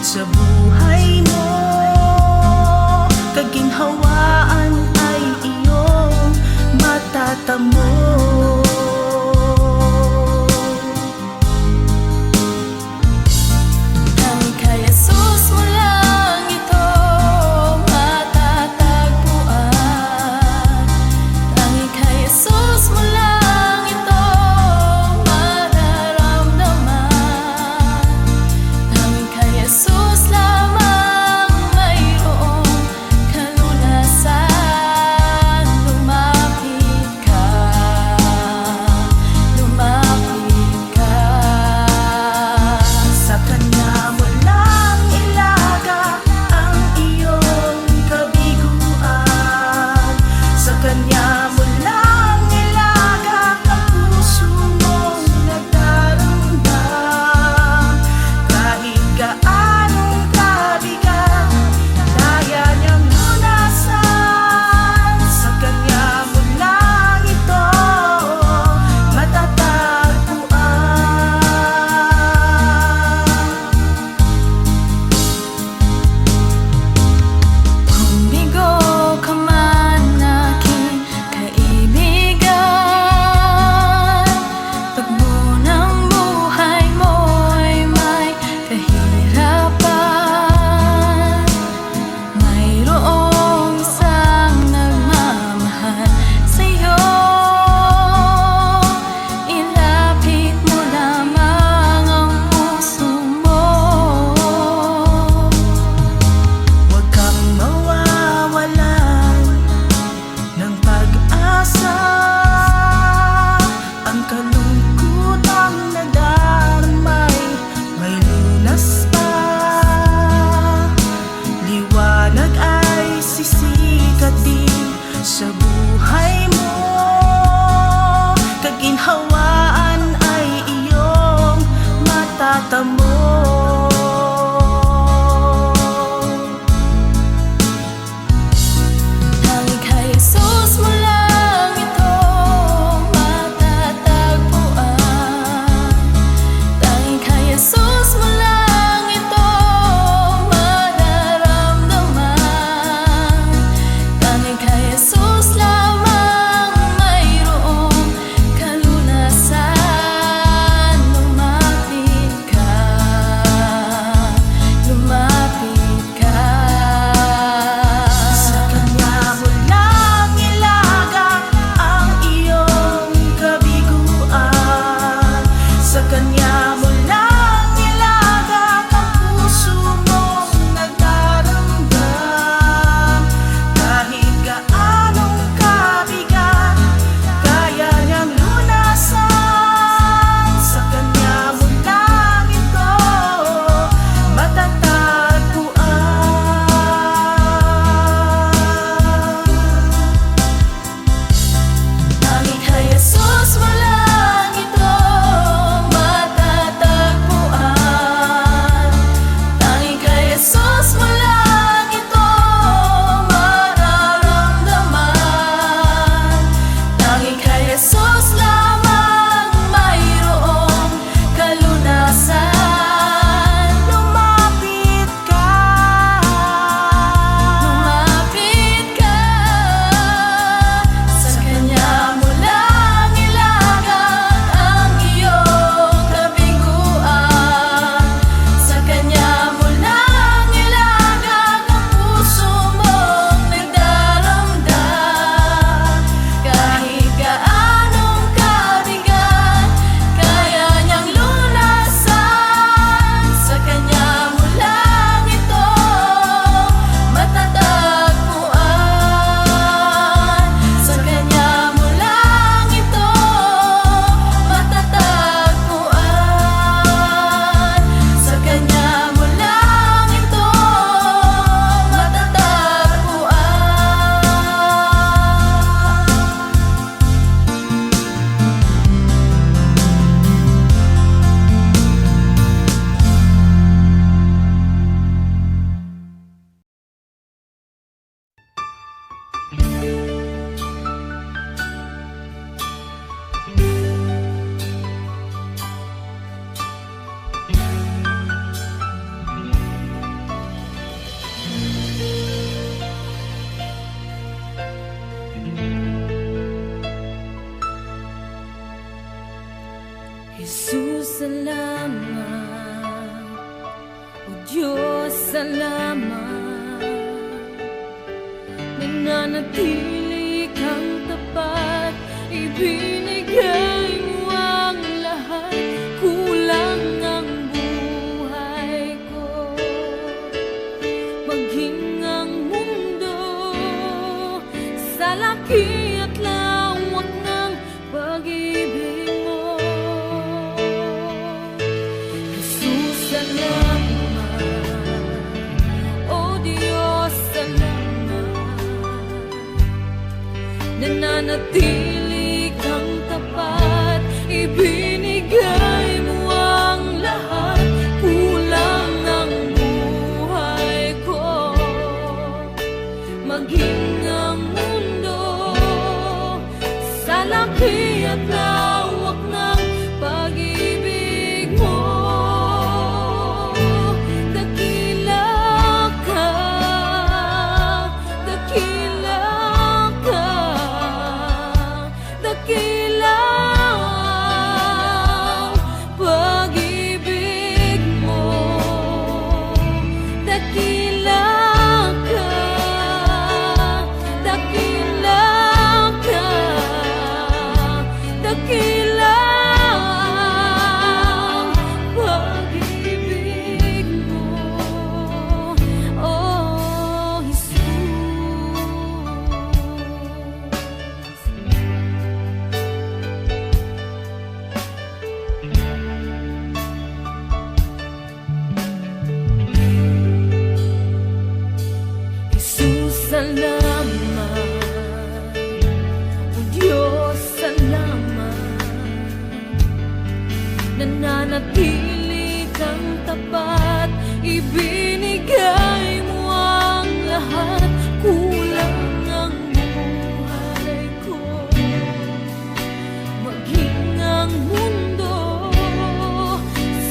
Sa buhay mo, kaginhawaan ay iyong matatamo. Jesus, salamat. O Diyos, salamat. Nananatili kang tapat, ibinigay mo ang lahat. Kulang ang buhay ko, maging ang mundo sa laki at lawak ng pag-ibig mo. Jesus, salamat. O Diyos, salamat. Nananatili kang tapat, ibinigay mo ang lahat. Kulang ang buhay ko, maging ang mundo sa laki at lawak ng pag-ibig mo. Dakila ka, dakila ka, dakila ang pag-ibig mo. Dakila ka, dakila ka, dakila ang pag-ibig mo. Oh, Jesus. Jesus, salamat. O Diyos, salamat. Nananatili kang tapat, ibinigay mo ang lahat. Kulang ang buhay ko, maging ang mundo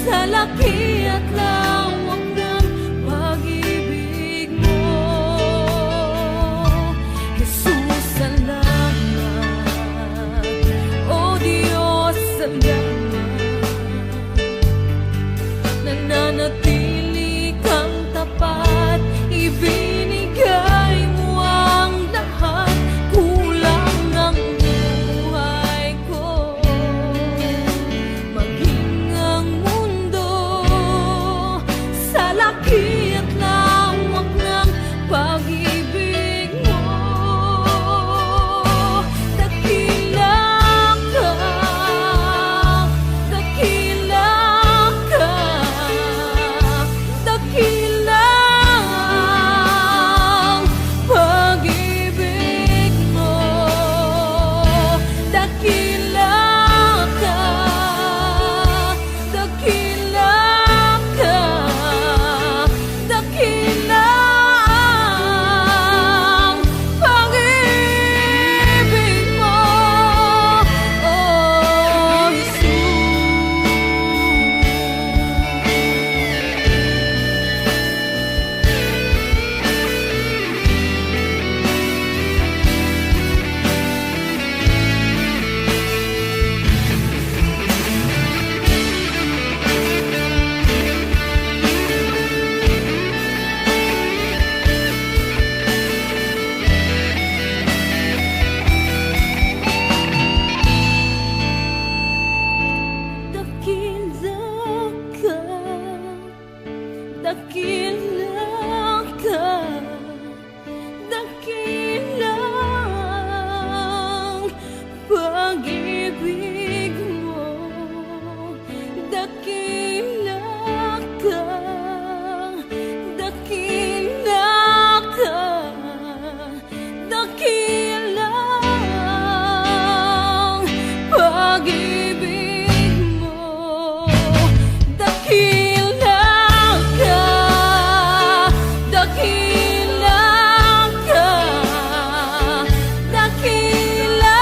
sa laki at lawak ng pag-ibig mo. Jesus, salamat. O Diyos, salamat. Nananatili kang tapat, ibinigay mo ang lahat. Kulang ang buhay ko, maging ang mundo sa laki at lawak ng pag-ibig mo. Dakila ka, dakila ka, dakila ang pag-ibig mo. Dakila ka, dakila ka, dakila ang pag-ibig mo. Oh, dakila ka, dakila ang pag-ibig mo. Dakila ka, dakila ka, dakila ang pag-ibig mo. Dakila ka, dakila ka, dakila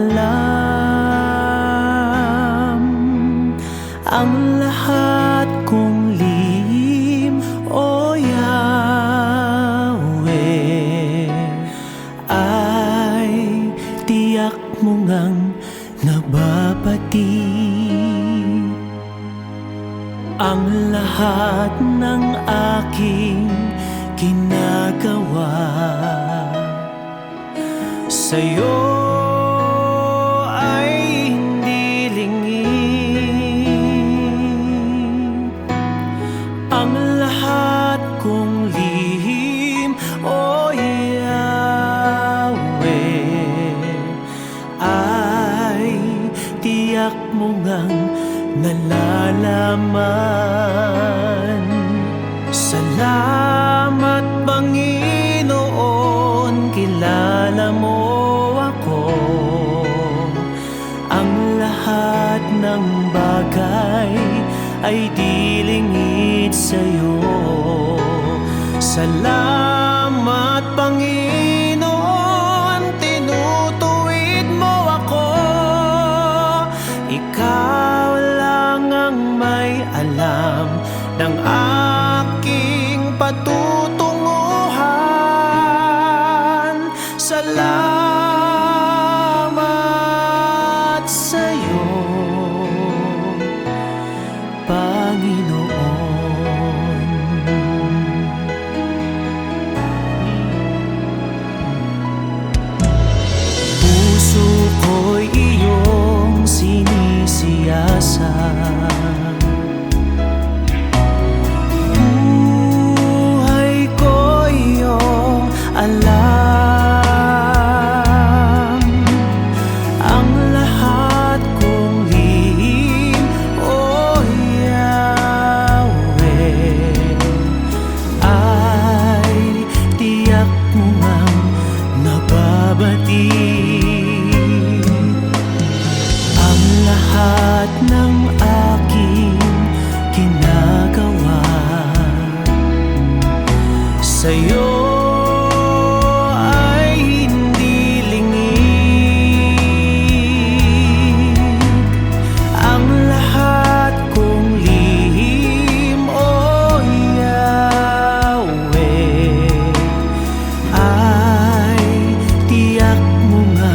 alam ang lahat kong lihim, O Yahweh, ay tiyak mo ngang nababati. Ang lahat ng aking ginagawa sa'yo ay hindi lingid. Ang lahat kong lihim, O Yahweh, ay tiyak mo ngang nalalaman. Salamat, Panginoon, kilala mo ako. Ang lahat ng bagay ay di lingid sa'yo. Salamat, Panginoon, tinutuwid mo ako. Ikaw lang ang may alam ng aking patutunguhan. Salamat sa'yo, Panginoon. Puso ko'y iyong sinisiyasat. Alam ang lahat kong lihim, O Yahweh, ay tiyak mo ngang nababati. Ang lahat ng aking ginagawa sa'yo mo nga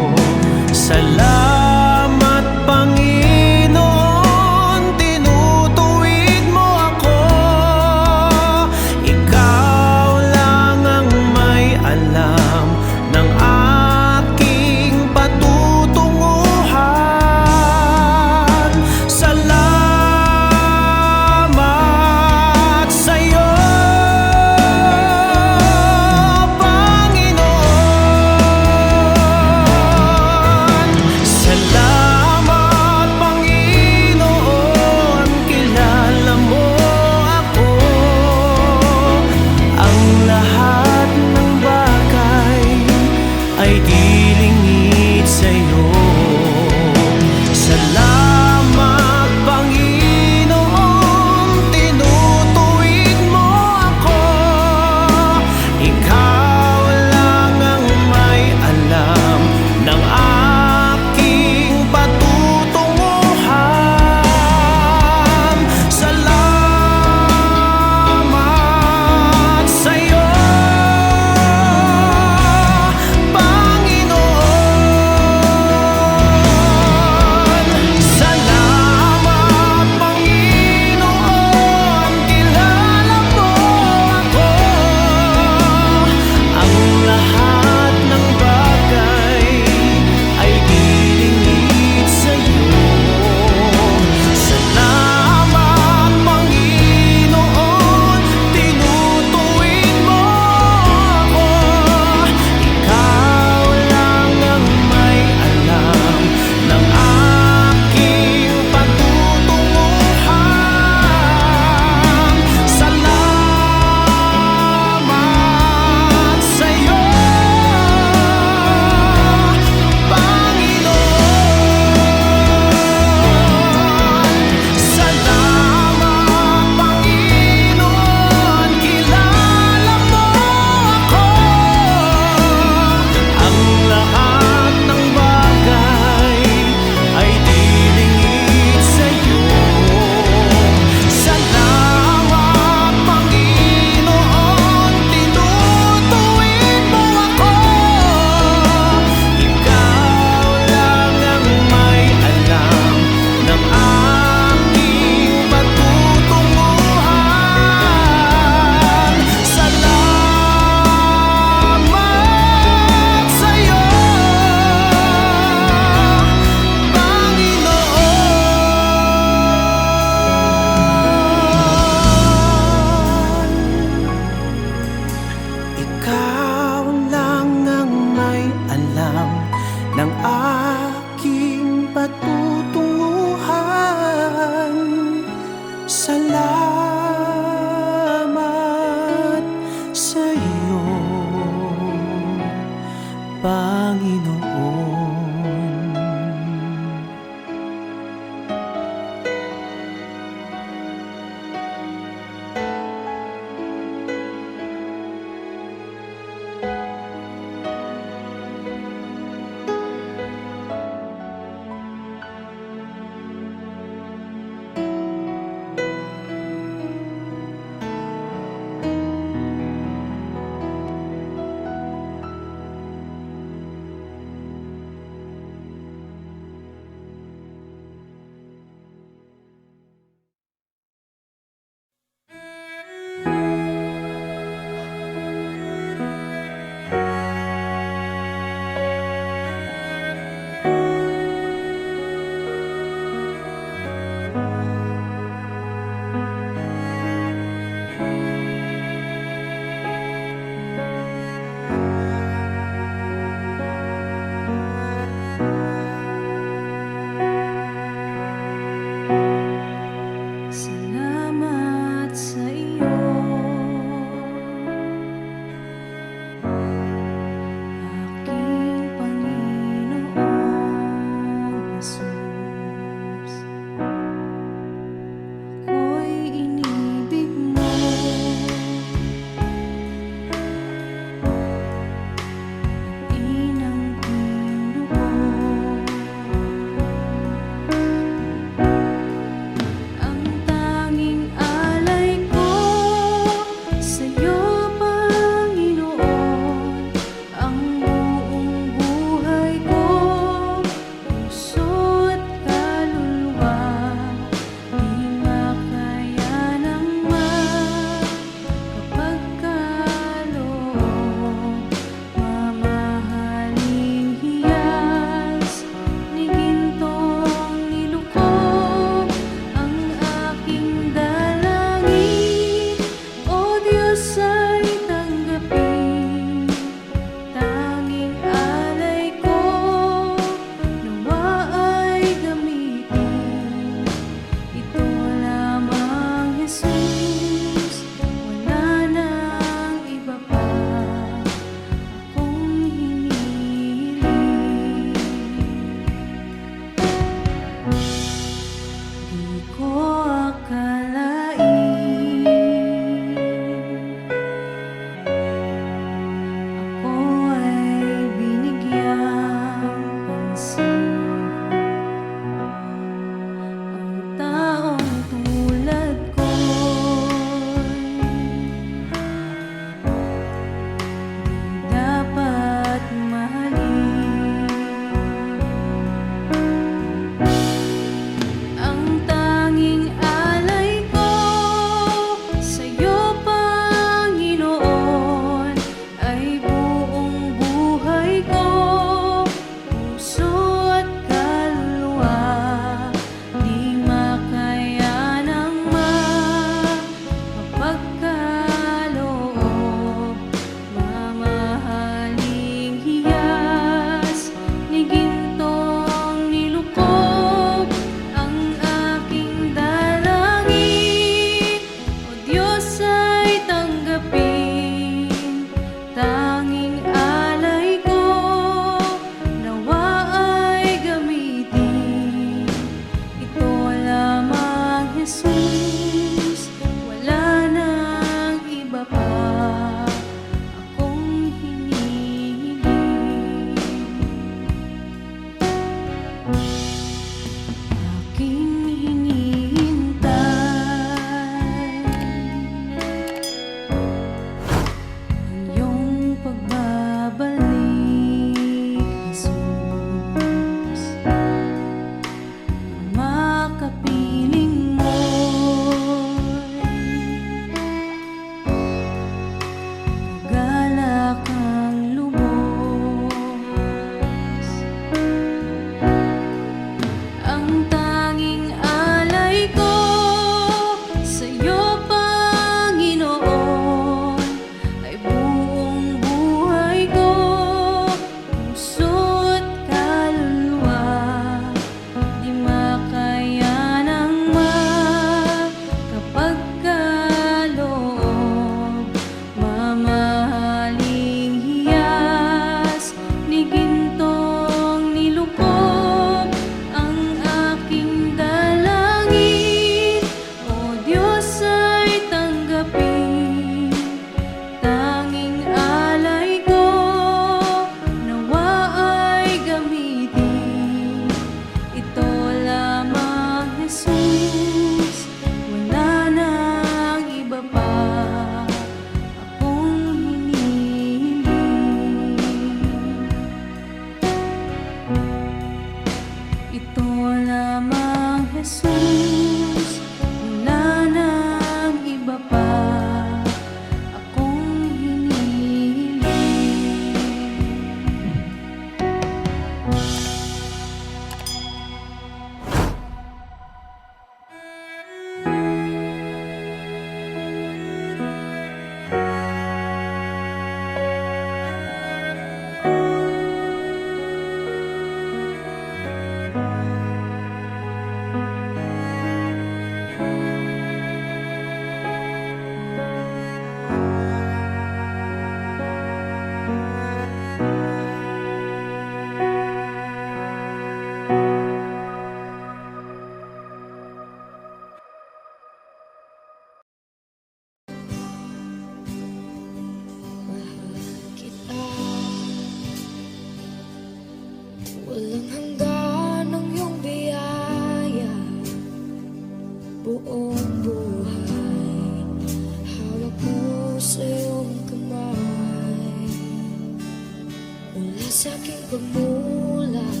pagmulat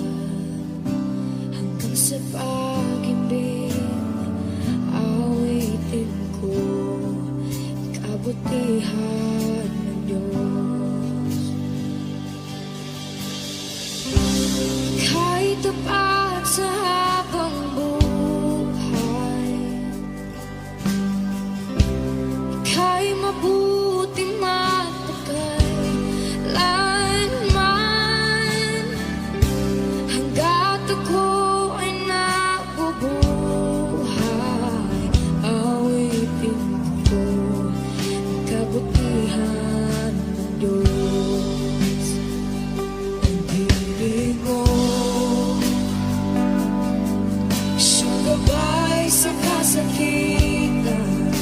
hanggang sa pag-ibig, awitin ko kabutihan ng Diyos. Kahit tapat sa habang buhay, ika'y mabuti matagal lanman, hanggat ako ay nabubuhay, awitin ko ang kabutihan ng Diyos. Ang ibig mo, siyang gabay sa kasakitan,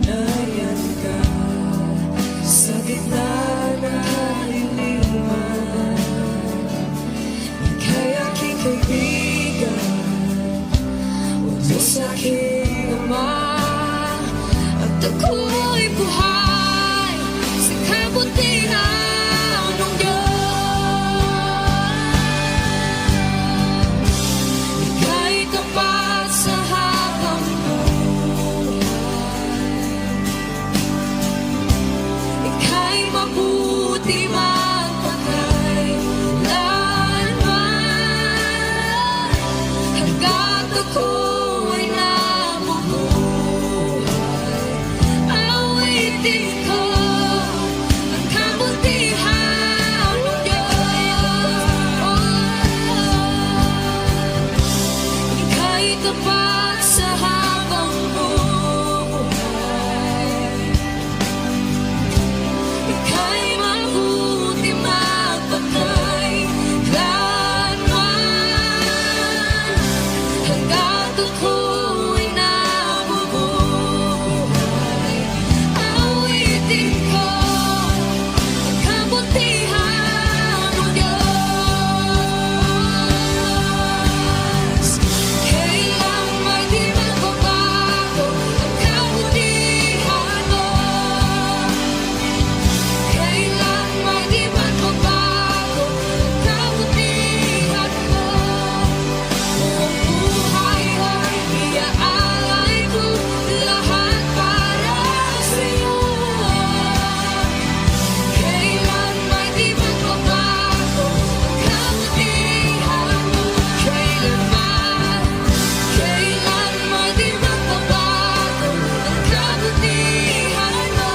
nariyan ka sa gitna ng kaliliman. Ika'y aking kaibigan, Diyos aking Ama, at ako'y buhay sa kabutihan ng Diyos. Ika'y tapat sa habang buhay, ika'y mabuti magpakailanman, hanggat ako ay nabubuhay, awitin ko ang kabutihan ng Diyos. Ika'y tapat sa habang buhay, ika'y mabuti magpakailanman, hanggat ako'y nabubuhay, awitin ko ang kabutihan ng Diyos. Kailang may di magbabago ang kabutihan mo, kailan may di magbabago ang kabutihan mo. Buong buhay ay iaalay ko lahat para sa'yo. Kailan may di magbabago ang kabutihan mo, kailan may di magbabago ang kabutihan mo,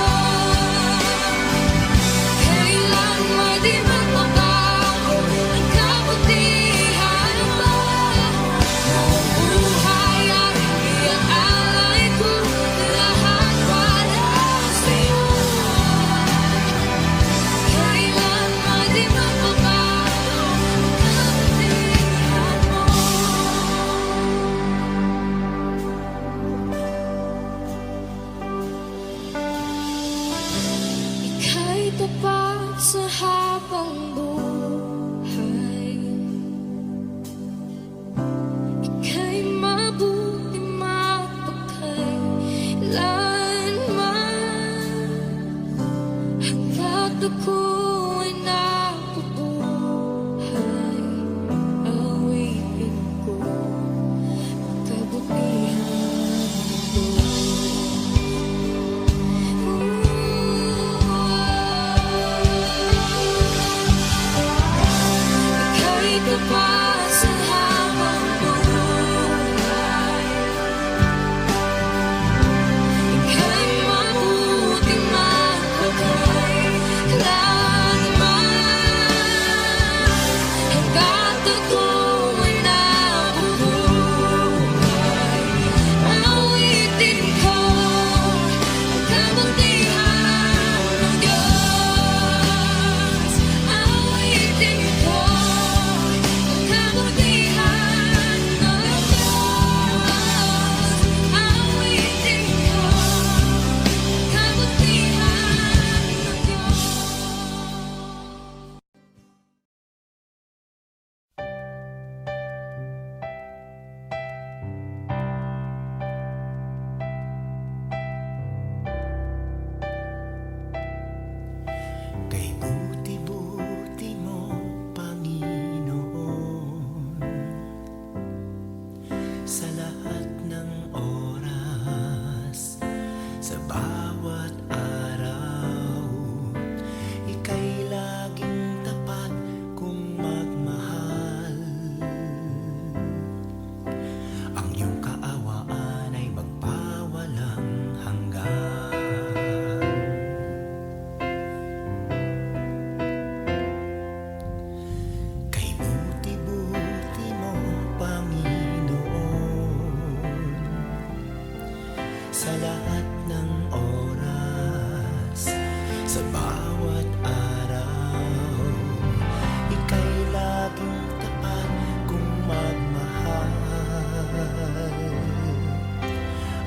kailan may di magbabago ang kabutihan mo. Buong buhay ay iaalay ko lahat para sa'yo. Kailan may di magbabago ang kabutihan mo. Ika'y tapat sa habang buhay, ika'y mabuti magpakailanman, hanggat ako'y nabubuhay, awitin ko ang kabutihan ng Ika'y tapat sa habang buhay, ika'y mabuti magpakailanman, Sa bawat araw, ika'y laging tapat kung magmahal.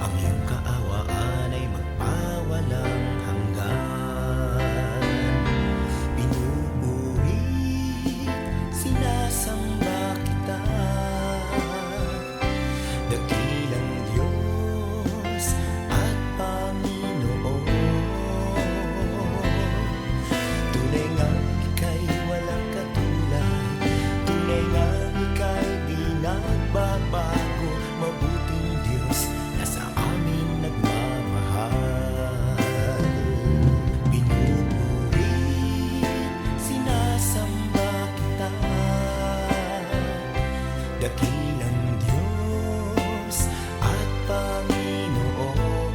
Ang iyong kaawaan ay magpawalang hanggan. Pinupuri, sinasamba kita, dakilang Diyos at Panginoon. Tunay ngang ika'y walang katulad, tunay ngang ika'y di nagbabago. Mabuting Diyos na sa amin nagmamahal. Pinupuri, sinasamba kita, dakilang Diyos at Panginoon.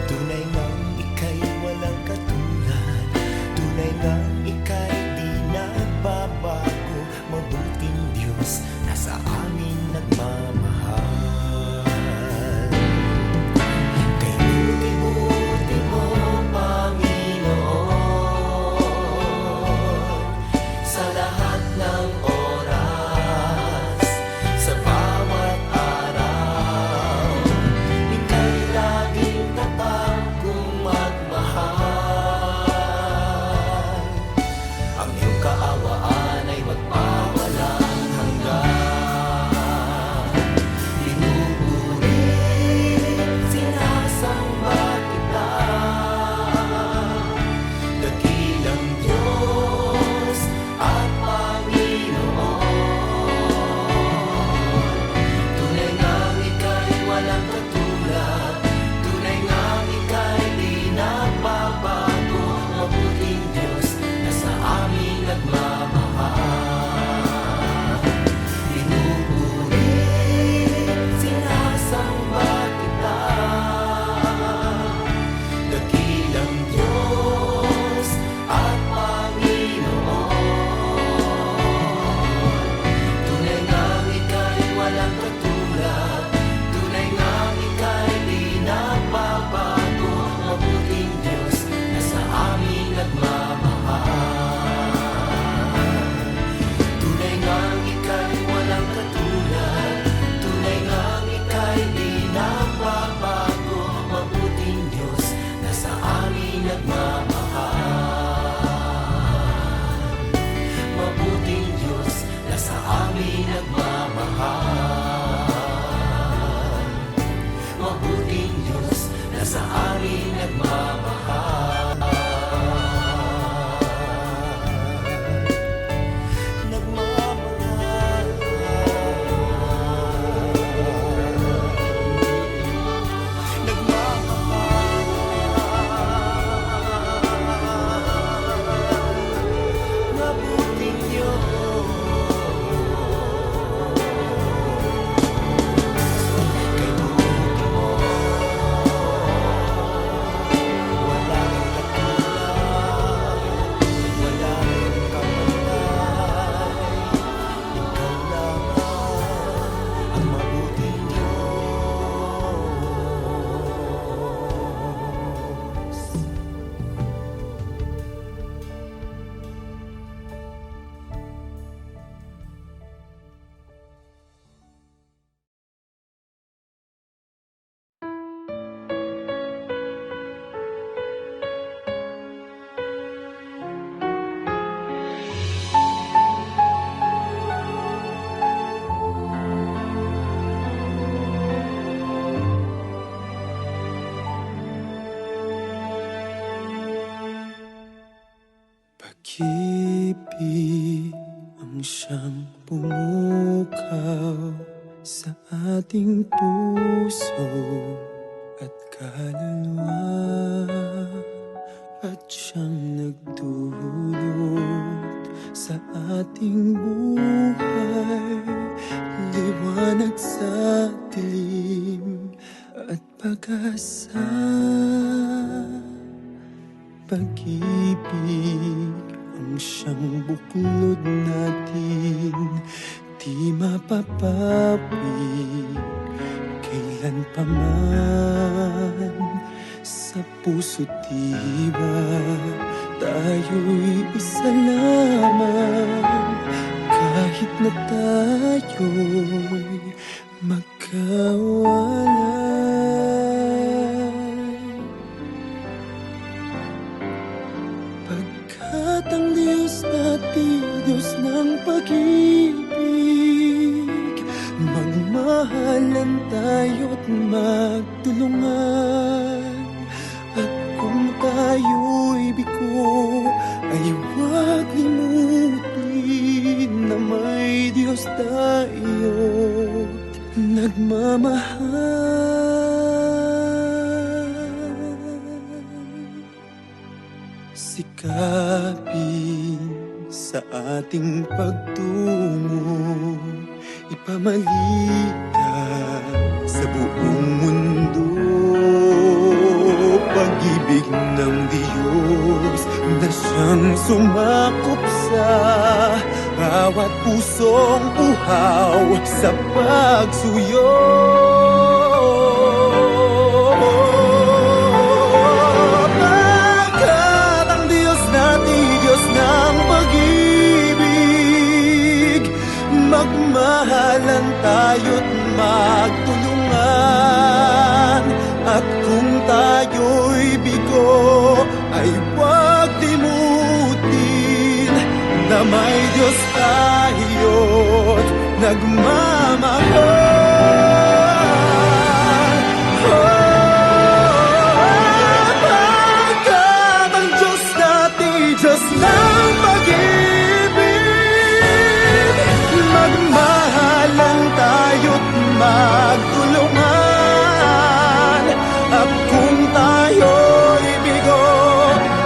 Tunay ngang ika'y walang katulad, tunay ngang ika'y di nagbabago. Mabuting Diyos na sa amin nagmamahal. Kay buti-buti mo, Panginoon, sa lahat ng oras, sa bawat araw, ika'y laging tapat kung magmahal. Ang iyong kaawaan ay magpawalang hanggan. Pinupuri, sinasamba kita, dakilang Diyos at Panginoon. Tunay ngang ika'y walang katulad, tunay ngang ika'y di nagbabago. Mabuting Diyos na sa amin nagmamahal. Pinupuri, sinasamba kita, dakilang Diyos at Panginoon. Tunay ngang ika'y walang katulad, tunay ngang ika'y di nagbabago. Mabuting Diyos na sa amin nagmamahal. Tunay ngang ika'y walang katulad, tunay ngang ika'y di nagbabago. Mabuting Diyos na sa amin nagmamahal. Mabuting Diyos na sa amin nagmamahal. Mabuting Diyos na sa amin nagmamahal. Nagmamahal. Nagmamahal. Mabuting Diyos. Kay buti mo, wala kang katulad, wala kang kamatay. Ikaw lamang ang mabuting Diyos. Pag-ibig ang siyang pumukaw sa ating puso at kaluluwa, at siyang nagdulot sa ating buhay, liwanag sa dilim at pag-asa. Pag-ibig ang siyang buklod natin, di mapapawi kailan pa man sa puso't diwa, tayo'y isa lamang. Kahit na tayo'y magkawalay, pagkat ang Diyos natin, Diyos ng pag-ibig, magmahalan tayo't magtulungan. At kung tayo'y bigo, ay huwag limutin na may Diyos tayo't nagmamahal. Sikapin sa ating pagtungo, ipamalikan sa buong mundo. Pag-ibig ng Diyos na siyang sumakop sa bawat pusong uhaw sa pagsuyo. Pagkat ang Diyos natin, Diyos ng pag-ibig, magmahalan tayo't magtulungan. At kung tayo'y bigo, ay huwag limutin na may Diyos tayo't nagmamahal. Pagkat ang Diyos natin, Diyos ng pag-ibig, magmahalan tayo't magtulungan. At kung tayo'y bigo,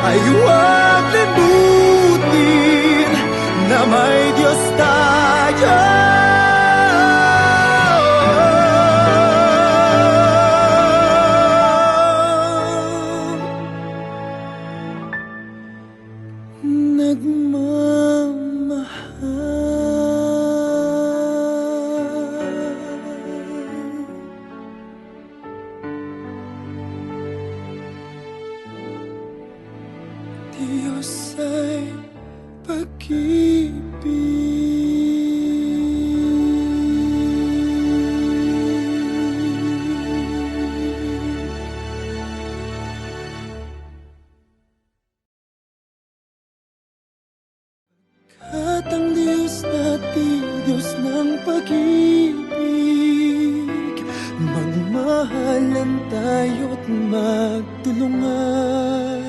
ay huwag limutin na may Diyos tayo. Diyos ay at ang Diyos natin, Diyos ng pag-ibig, magmahalan tayo't magtulungan.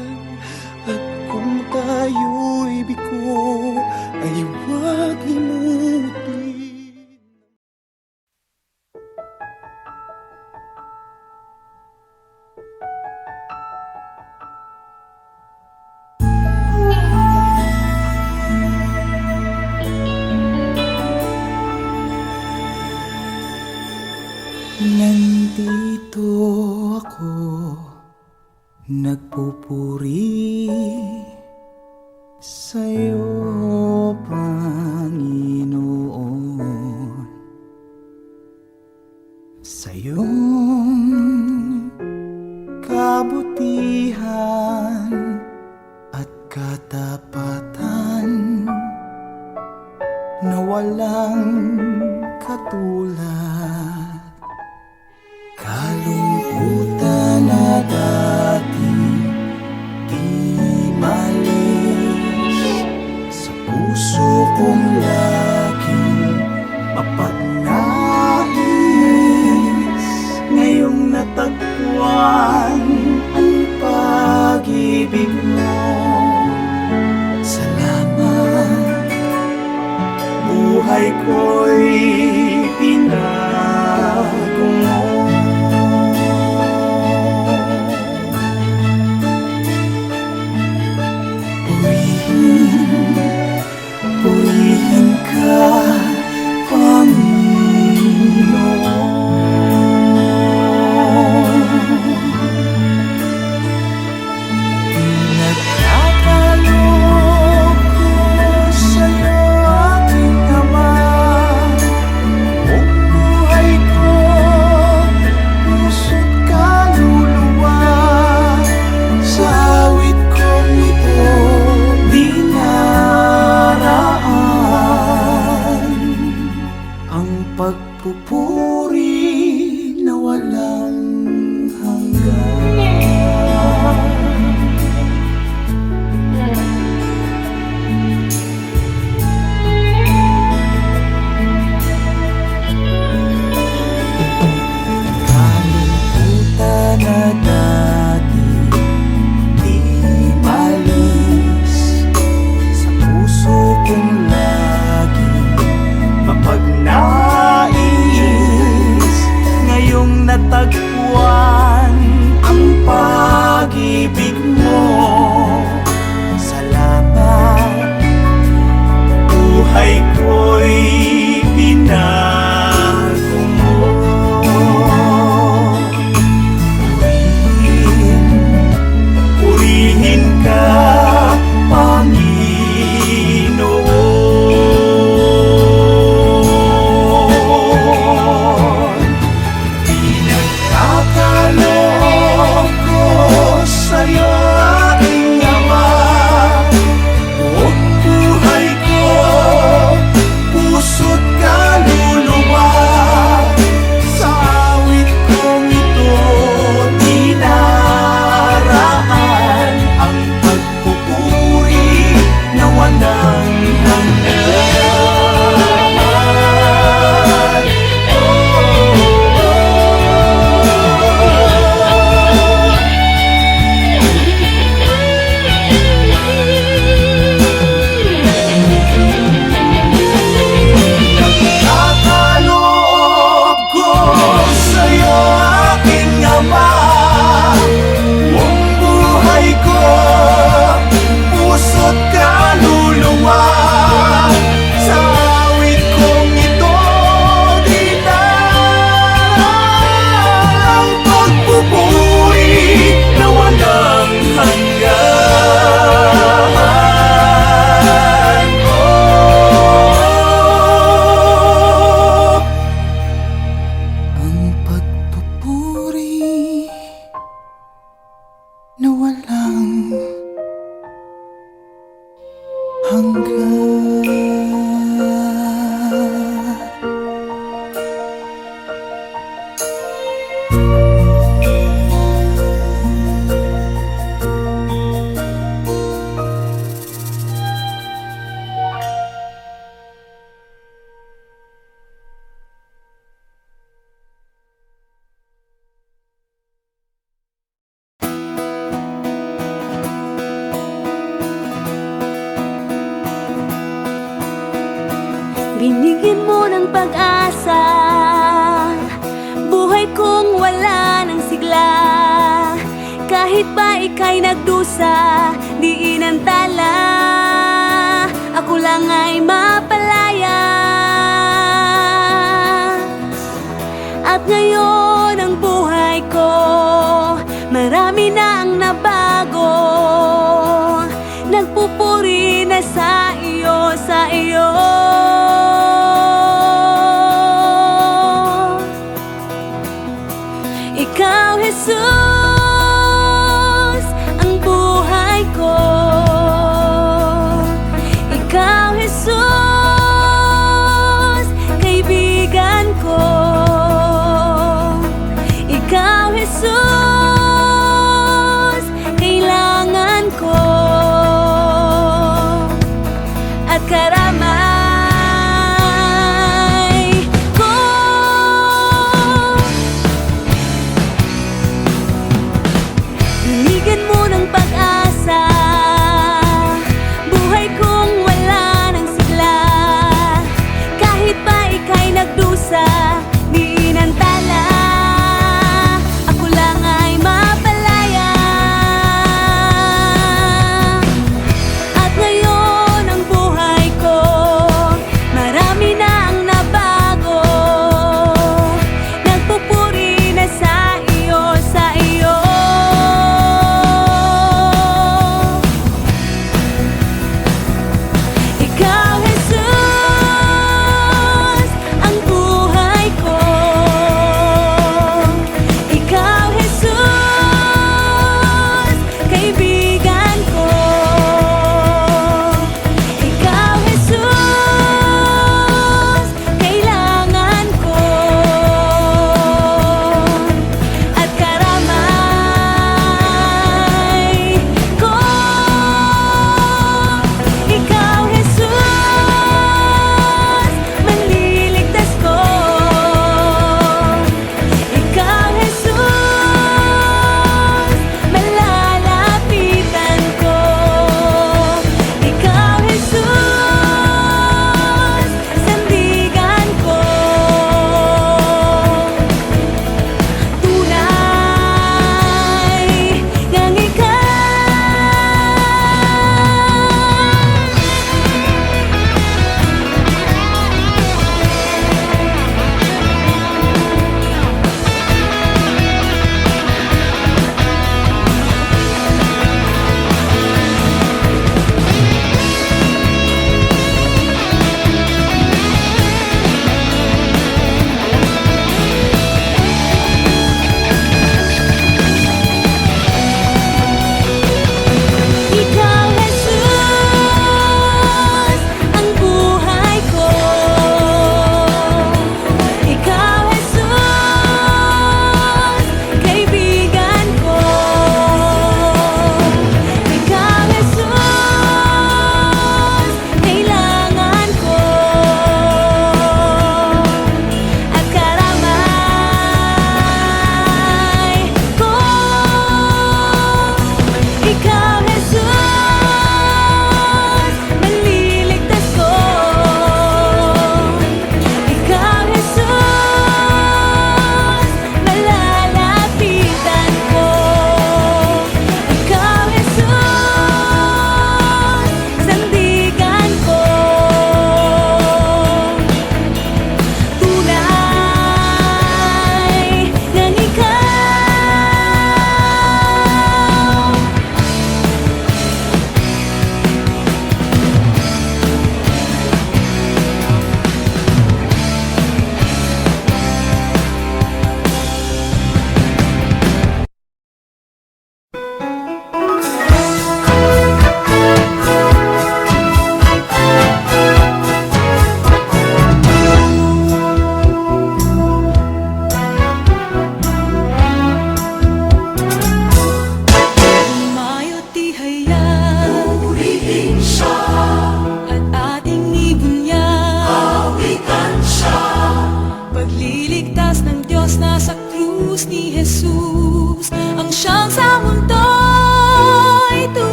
At kung tayo'y bigo, ay huwag limutin. Nandito ako, nagpupuri sa'yo, Panginoon, sa iyong kabutihan at katapatan na walang katulad. Kalungkutan na dati di malis sa puso kong laging mapagnais. Ngayong natagpuan ang pag-ibig mo, salamat. Buhay ko'y pinago mo. Binigyan mo ng pag-asa, buhay kong wala ng sigla. Kahit pa ika'y nagdusa, di inantala, ako lang ay mapalaya. At ngayon ang buhay ko, marami na ang nabago. Nagpupuri na sa iyo, sa iyo. Ikaw, Jesus, ang buhay ko. Ikaw, Jesus, kaibigan ko. Ikaw, Jesus, kailangan ko. At karamay ko. Binigyan mo ng pag-asa, buhay kong wala ng sigla. Kahit pa ika'y nagdusa, di inantala, ako lang ay mapalaya. At ngayon ang buhay ko, marami na ang nabago. Nagpupuri na sa iyo, sa iyo.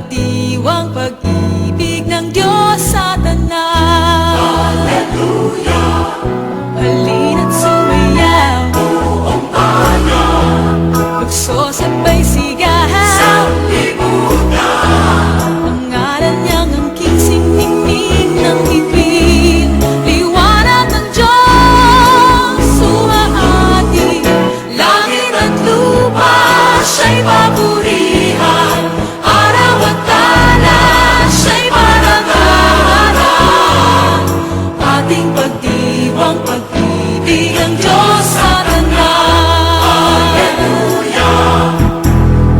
pagdiwang, pag-ibig ng Diyos sa tanan. Hallelujah! Halina't sumayaw, buong bayan, lukso sabay sigahan sa libutan. Ang ngalan niyang angking siningning ng bituin, liwanag ng Diyos sumaati. Langit at lupa siya'y papurihan, araw at talan siya'y parangalan. Ating pagdiwang, pag-ibig ng Diyos sa tanan. Hallelujah!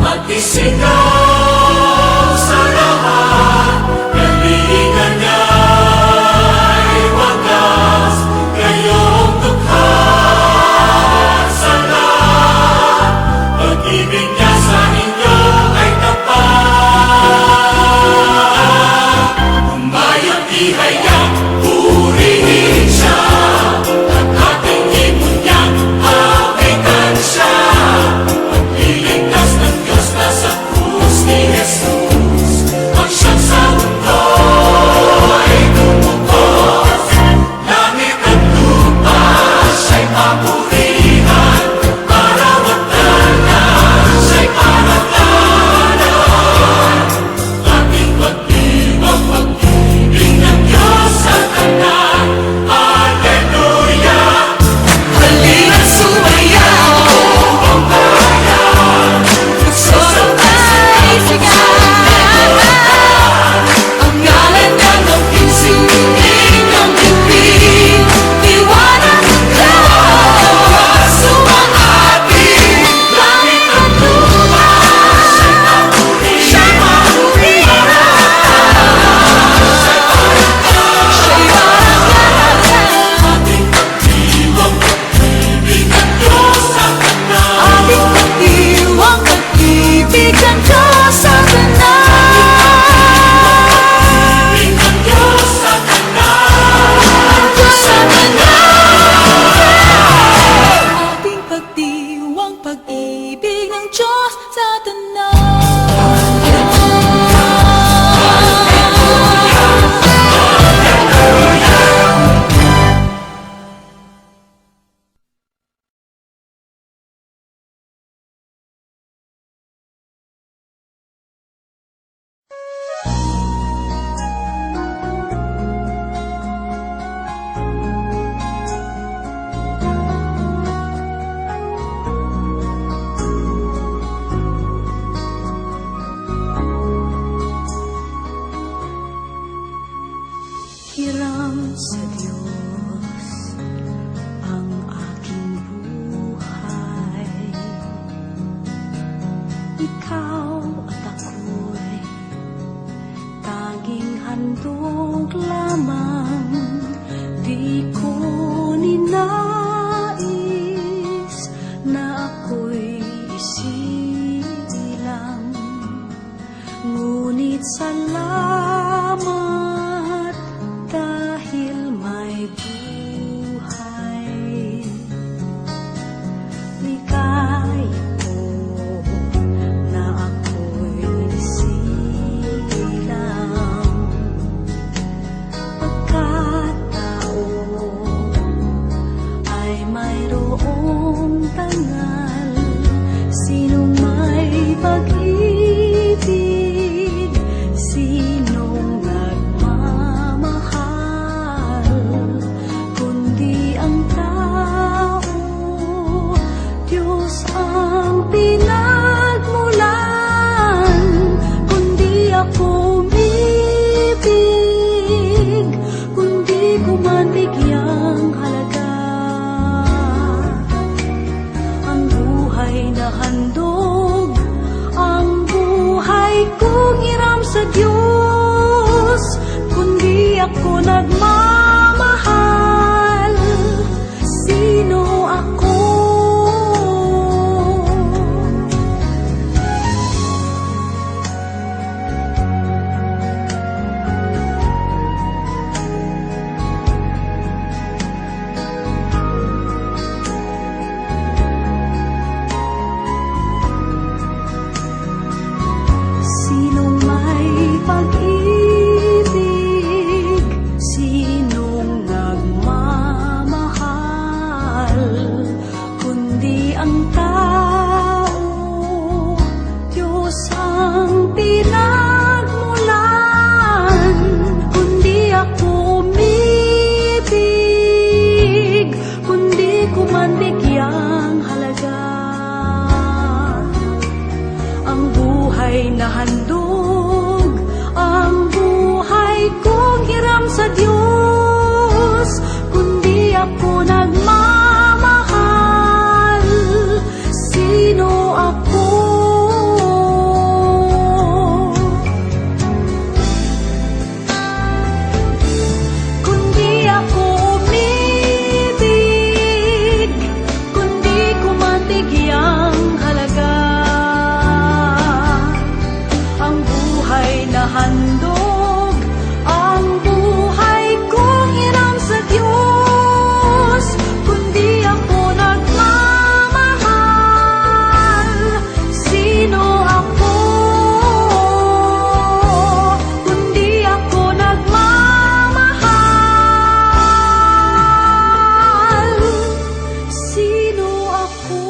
Magdisigaw sa lahat, galingan niya'y wagas, ngayong dukha sa lahat. Pag-ibig niya sa inyo ay tapat. Umayang ihayag, purihin siya, at ating imunyang hawikan siya. Pagliligtas ng Diyos na sa krus ni Jesus, ang siyang sa mundo ay tumukos. Langit at lupa siya'y papurihan, araw at talan siya'y parangalan. Ating pagdiwang, pag-ibig ng Diyos sa tanan. Hallelujah! Halina't sumayaw, buong bayan, lukso sabay sigahan. Ang ngalan niyang angking siningning ng bituin, liwanag ng Diyos sumaati. Langit at lupa siya'y papurihan, siya'y parangalan. Ating pagdiwang, pag-ibig ng Diyos sa tanan. Ating pagdiwang, pag-ibig ng Diyos sa tanan. Pag-ibig ng Diyos sa tanan. Diyos sa tanan. Ating pagdiwang, pag-ibig ng Diyos sa Hiram sa Diyos ang aking buhay. Ikaw at ako'y tanging handog lamang. Di ko ninais na ako'y isilang. Ngunit salamat dahil may buhay. Ligaya ko na ako'y silang. handog ang buhay kong inam sa Diyos. Kundi ako nagmamahal, sino ako? Kundi ako nagmamahal, sino ako?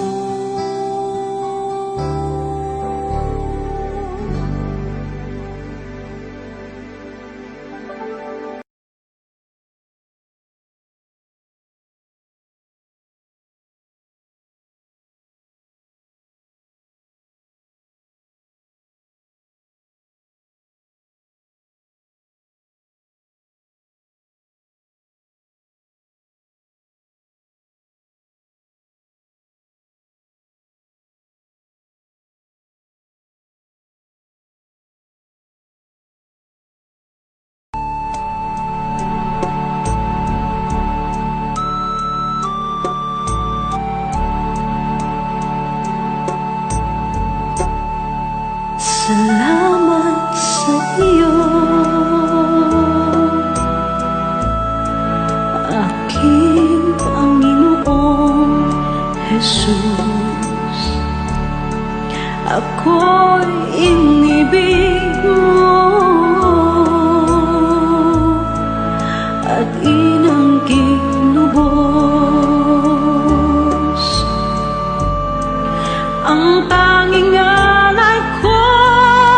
Salamat sa iyo, aking Panginoong Jesus. Ako'y inibig mo at inangking lubos. Ang tanging alay ko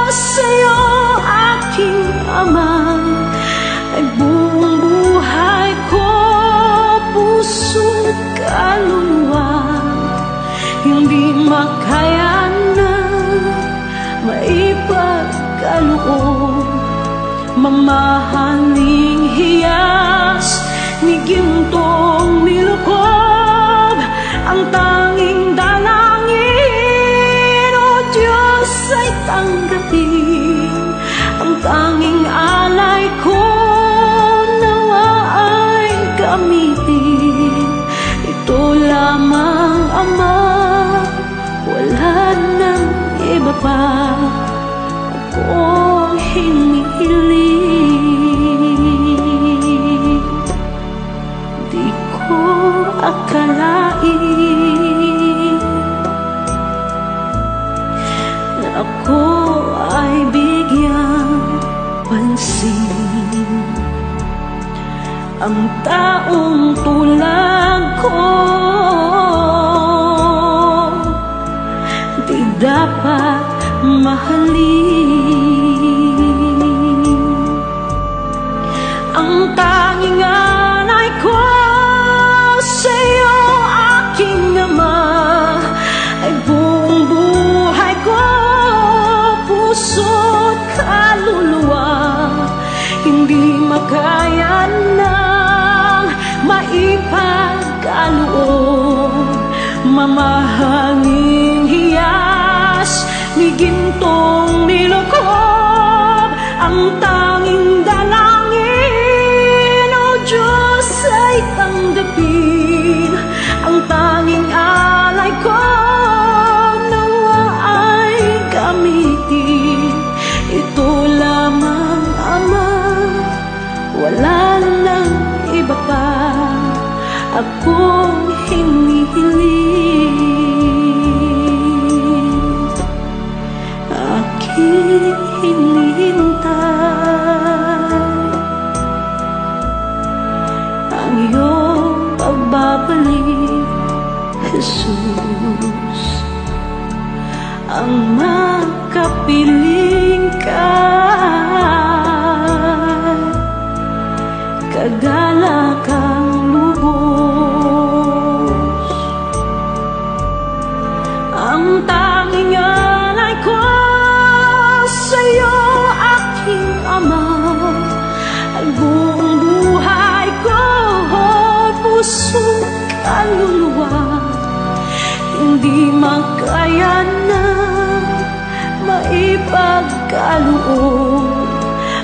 sa'yo, aking Ama, ay buong buhay ko, puso't kaluluwa. Hindi makaya na maipagkaloob, mamahaling hiyas ni gintong nilukob. Ang tanging dalangin, O Diyos, ay tanggapin. Ang tanging alay ko, nawa ay gamitin. Ito lamang, Ama, wala nang iba pa akong hinihiling. Di ko akalain na ako ay bigyang pansin. Ang taong tulad ko di dapat mahalin. Ang tanging alay ko sa'yo, aking Ama, ay buong buhay ko, puso't kaluluwa. Hindi makaya nang maipagkaloob, mamahaling hiyas ni gintong nilukob. Ang tanging dalangin, O Diyos, ay tanggapin. Ang tanging alay ko, nawa ay gamitin. Ito lamang, Ama, wala nang iba pa akong hinihiling. Aking hinihintay ang iyong pagbabalik, Jesus. Ang makapiling ka, kagalakang lubos. Ang tanging alay ko sa'yo, aking Ama, ay buong buhay ko, puso't kaluluwa. Hindi makaya na maipagkaloob,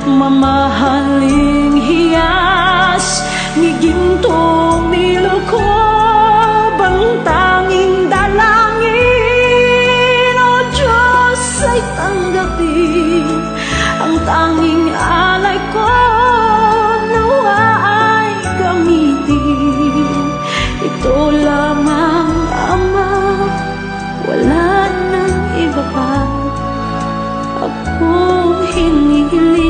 mamahaling hiyas ni gintong nilukob. Ang tanging dalangin, O Diyos, ay tanggapin. Ang tanging ito lamang Ama, wala nang iba pa akong hinihiling.